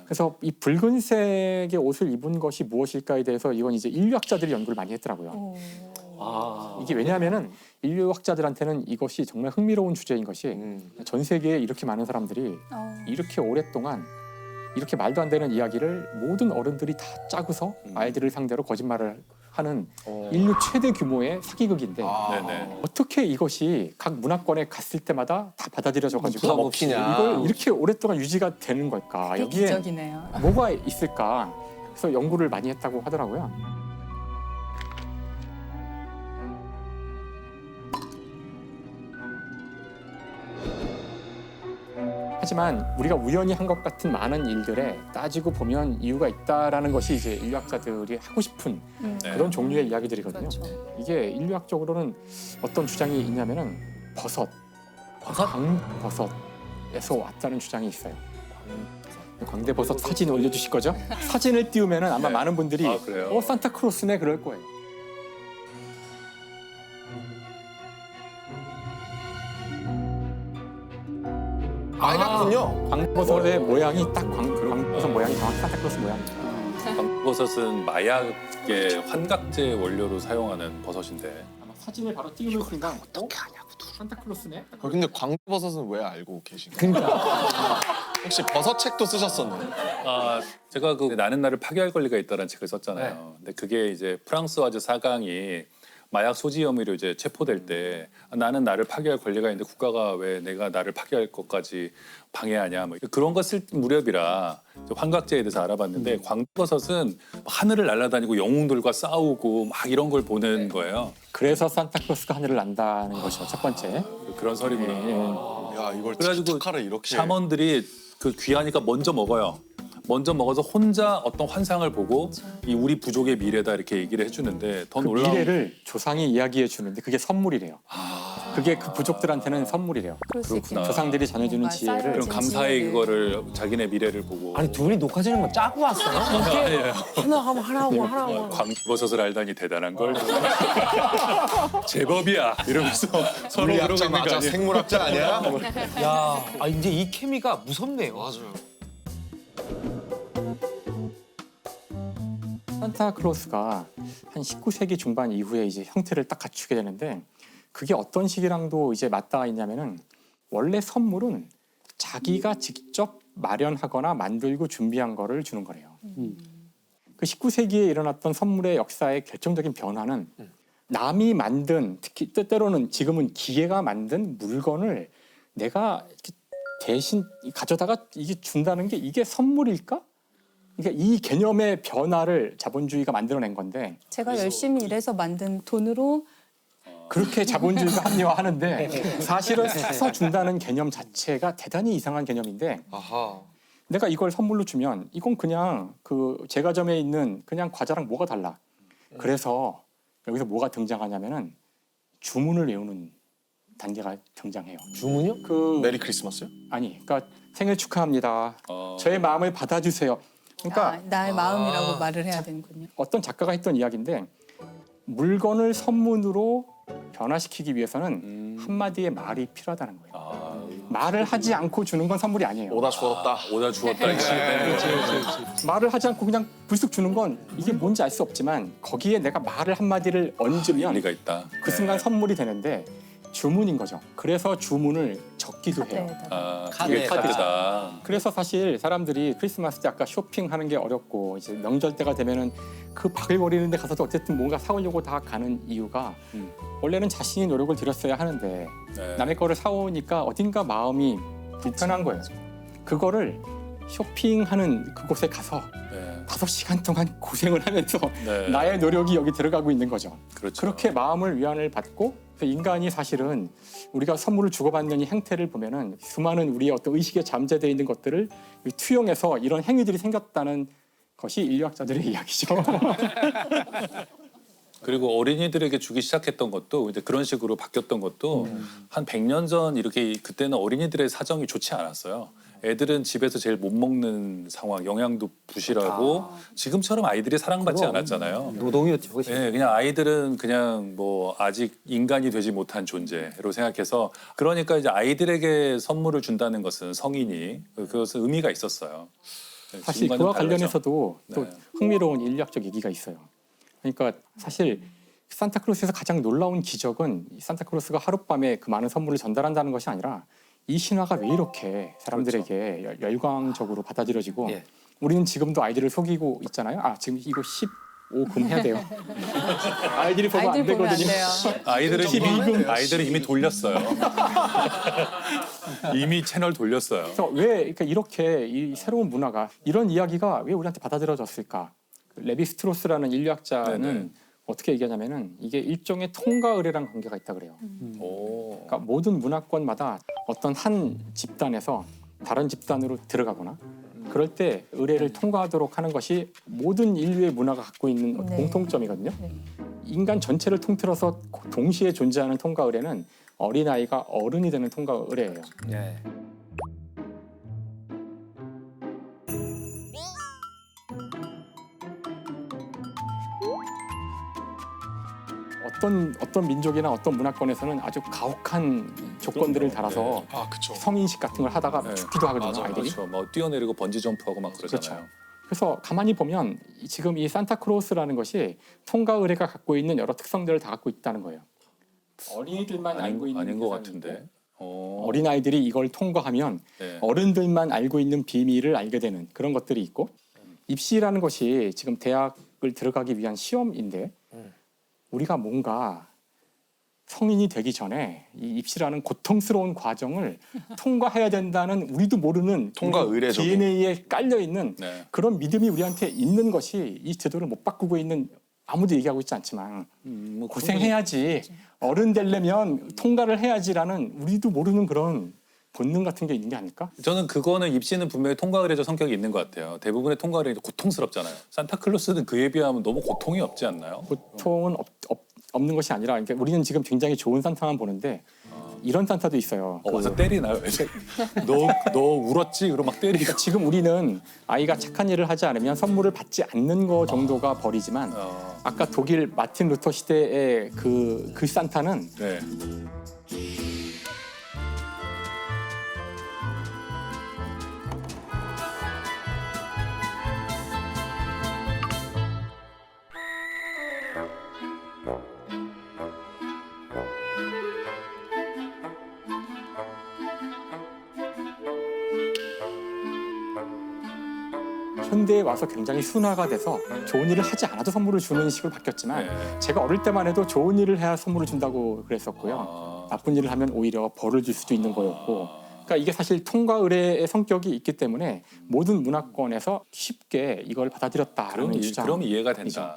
그래서 이 붉은색의 옷을 입은 것이 무엇일까에 대해서 이건 이제 인류학자들이 연구를 많이 했더라고요. 이게 왜냐하면은 인류학자들한테는 이것이 정말 흥미로운 주제인 것이 전 세계에 이렇게 많은 사람들이 이렇게 오랫동안 이렇게 말도 안 되는 이야기를 모든 어른들이 다 짜고서 아이들을 상대로 거짓말을 하는 인류 최대 규모의 사기극인데 네네. 어떻게 이것이 각 문화권에 갔을 때마다 다 받아들여져가지고 부담 없이냐. 이걸 이렇게 오랫동안 유지가 되는 걸까? 그게 여기에 기적이네요. 뭐가 있을까? 그래서 연구를 많이 했다고 하더라고요. 하지만 우리가 우연히 한 것 같은 많은 일들에 따지고 보면 이유가 있다라는 것이 이제 인류학자들이 하고 싶은 네. 그런 종류의 이야기들이거든요. 그렇죠. 이게 인류학적으로는 어떤 주장이 있냐면은 버섯, 광버섯에서 왔다는 주장이 있어요. 광대버섯 사진 올려주실 거죠? 사진을 띄우면은 아마 네. 많은 분들이 아, 그래요? 산타크로스네 그럴 거예요. 빨갛군요. 광버섯의 모양이 딱 광버섯 모양이 정확히 산타크로스 모양이에요. 버섯은 마약의 환각제 원료로 사용하는 버섯인데 아마 사진을 바로 띄우는 순간 어떻게 하냐고 산타크로스네? 근데 광버섯은 왜 알고 계신가요? 그러니까. 혹시 버섯 책도 쓰셨었나요? 제가 그 나는 나를 파괴할 권리가 있다는 책을 썼잖아요. 근데 그게 이제 프랑스와즈 사강이 마약 소지 혐의로 이제 체포될 때 나는 나를 파괴할 권리가 있는데 국가가 왜 내가 나를 파괴할 것까지 방해하냐 뭐 그런 거 쓸 무렵이라 환각제에 대해서 알아봤는데 광버섯은 하늘을 날아다니고 영웅들과 싸우고 막 이런 걸 보는 거예요. 그래서 산타크로스가 하늘을 난다는 것이죠. 첫 번째. 그런 설이구나. 야 이걸 그래가지고 틱탁하를 이렇게. 샤먼들이 그 귀하니까 먼저 먹어요. 먼저 먹어서 혼자 어떤 환상을 보고 이 우리 부족의 미래다 이렇게 얘기를 해주는데 더 그 놀라운 미래를 조상이 이야기해 주는데 그게 선물이래요. 그게 그 부족들한테는 선물이래요. 그럴 수 그렇구나. 있겠네요. 조상들이 전해주는 뭔가 지혜를 쌓여진 그런 감사의 지혜를. 그거를 자기네 미래를 보고 아니 둘이 녹화 지는 거 짜고 왔어요? 이렇게 하나 하면 하나하고 광버섯을 알다니 대단한 걸 제법이야 이러면서 서로 그러고 물리학자 있는 거 맞아? 아니에요? 생물학자 아니야? 야, 아 이제 이 케미가 무섭네요. 맞아요. 산타크로스가 한 19세기 중반 이후에 이제 형태를 딱 갖추게 되는데 그게 어떤 식이랑도 이제 맞닿아 있냐면은 원래 선물은 자기가 직접 마련하거나 만들고 준비한 거를 주는 거래요. 그 19세기에 일어났던 선물의 역사의 결정적인 변화는 남이 만든 특히 때때로는 지금은 기계가 만든 물건을 내가 이렇게 대신 가져다가 이게 준다는 게 이게 선물일까? 그러니까 이 개념의 변화를 자본주의가 만들어낸 건데 제가 열심히 일해서 만든 돈으로 그렇게 자본주의가 합리화하는데 사실은 사서 준다는 개념 자체가 대단히 이상한 개념인데 아하. 내가 이걸 선물로 주면 이건 그냥 그 제과점에 있는 그냥 과자랑 뭐가 달라. 그래서 여기서 뭐가 등장하냐면은 주문을 외우는 단계가 등장해요. 주문요? 그 메리 크리스마스요? 아니, 그러니까 생일 축하합니다. 어. 저의 마음을 받아주세요. 그러니까 나의 마음이라고 말을 해야 되는군요. 어떤 작가가 했던 이야기인데 물건을 선물로 변화시키기 위해서는 한마디의 말이 필요하다는 거예요. 말을 하지 않고 주는 건 선물이 아니에요. 오다 주었다. 오다 주었다 이게 말을 하지 않고 그냥 불쑥 주는 건 이게 뭔지 알 수 없지만 거기에 내가 말을 한마디를 얹으면 일리가 있다. 그 순간 선물이 되는데 주문인 거죠. 그래서 주문을 적기도 해요. 카드에다가. 그게 카드에다가. 카드다. 그래서 사실 사람들이 크리스마스 때 아까 쇼핑하는 게 어렵고 이제 명절 때가 되면은 그 바글거리는 데 가서도 어쨌든 뭔가 사오려고 다 가는 이유가 원래는 자신이 노력을 들였어야 하는데 네. 남의 거를 사오니까 어딘가 마음이 불편한 거예요. 그거를 쇼핑하는 그곳에 가서 네. 5시간 동안 고생을 하면서 네. 나의 노력이 여기 들어가고 있는 거죠. 그렇죠. 그렇게 마음을 위안을 받고 그래서 인간이 사실은 우리가 선물을 주고받는 이 행태를 보면은 수많은 우리의 어떤 의식에 잠재되어 있는 것들을 투영해서 이런 행위들이 생겼다는 것이 인류학자들의 이야기죠. 그리고 어린이들에게 주기 시작했던 것도 이제 그런 식으로 바뀌었던 것도 한 100년 전 이렇게 그때는 어린이들의 사정이 좋지 않았어요. 애들은 집에서 제일 못 먹는 상황, 영양도 부실하고 지금처럼 아이들이 사랑받지 그럼. 않았잖아요. 노동이었죠. 그것이. 네, 그냥 아이들은 그냥 뭐 아직 인간이 되지 못한 존재로 생각해서 그러니까 이제 아이들에게 선물을 준다는 것은 성인이 그것은 의미가 있었어요. 사실 지금과는 그와 달라져. 관련해서도 또 네. 흥미로운 인류학적 얘기가 있어요. 그러니까 사실 산타클로스에서 가장 놀라운 기적은 이 산타클로스가 하룻밤에 그 많은 선물을 전달한다는 것이 아니라 이 신화가 왜 이렇게 사람들에게 열광적으로 받아들여지고 예. 우리는 지금도 아이들을 속이고 있잖아요. 아 지금 이거 15금 해야 돼요. 아이들이 보면 아이들 안 보면 안 되거든요. 돼요. 아이들은 이미 돌렸어요. 이미 채널 돌렸어요. 그래서 왜 그러니까 이렇게 이 새로운 문화가 이런 이야기가 왜 우리한테 받아들여졌을까? 그 레비 스트로스라는 인류학자는 네네. 어떻게 얘기하냐면은 이게 일종의 통과 의례랑 관계가 있다 그래요. 오. 그러니까 모든 문화권마다 어떤 한 집단에서 다른 집단으로 들어가거나 그럴 때 의례를 통과하도록 하는 것이 모든 인류의 문화가 갖고 있는 네. 공통점이거든요. 네. 인간 전체를 통틀어서 동시에 존재하는 통과 의례는 어린아이가 어른이 되는 통과 의례예요. 예. 어떤 민족이나 어떤 문화권에서는 아주 가혹한 조건들을 달아서 아 그쵸. 성인식 같은 걸 하다가 네. 죽기도 하거든요. 맞아요. 아이들이. 그렇죠. 뭐 뛰어내리고 번지 점프하고 막 그러잖아요. 그래서 가만히 보면 지금 이 산타크로스라는 것이 통과 의례가 갖고 있는 여러 특성들을 다 갖고 있다는 거예요. 어린이들만 알고 있는 아닌 것 세상이 같은데. 있고, 어. 어린아이들이 이걸 통과하면 네. 어른들만 알고 있는 비밀을 알게 되는 그런 것들이 있고 입시라는 것이 지금 대학을 들어가기 위한 시험인데 우리가 뭔가 성인이 되기 전에 이 입시라는 고통스러운 과정을 통과해야 된다는 우리도 모르는 통과 의례적인. DNA에 깔려 있는 네. 그런 믿음이 우리한테 있는 것이 이 제도를 못 바꾸고 있는 아무도 얘기하고 있지 않지만 뭐 고생해야지 어른 되려면 통과를 해야지라는 우리도 모르는 그런 본능 같은 게 있는 게 아닐까? 저는 그거는 입시는 분명히 통과 의례적 성격이 있는 것 같아요. 대부분의 통과 의례는 고통스럽잖아요. 산타클로스는 그에 비하면 너무 고통이 없지 않나요? 고통은 없는 것이 아니라 그러니까 우리는 지금 굉장히 좋은 산타만 보는데 이런 산타도 있어요. 와서 때리나요? 너 울었지? 그러고 막 때리고. 지금 우리는 아이가 착한 일을 하지 않으면 선물을 받지 않는 거 정도가 벌이지만 아까 독일 마틴 루터 시대의 그 산타는 네. 현대에 와서 굉장히 순화가 돼서 좋은 일을 하지 않아도 선물을 주는 식으로 바뀌었지만 네. 제가 어릴 때만 해도 좋은 일을 해야 선물을 준다고 그랬었고요. 아. 나쁜 일을 하면 오히려 벌을 줄 수도 있는 거였고 그러니까 이게 사실 통과 의례의 성격이 있기 때문에 모든 문화권에서 쉽게 이걸 받아들였다라는 주장. 그럼 이해가 된다.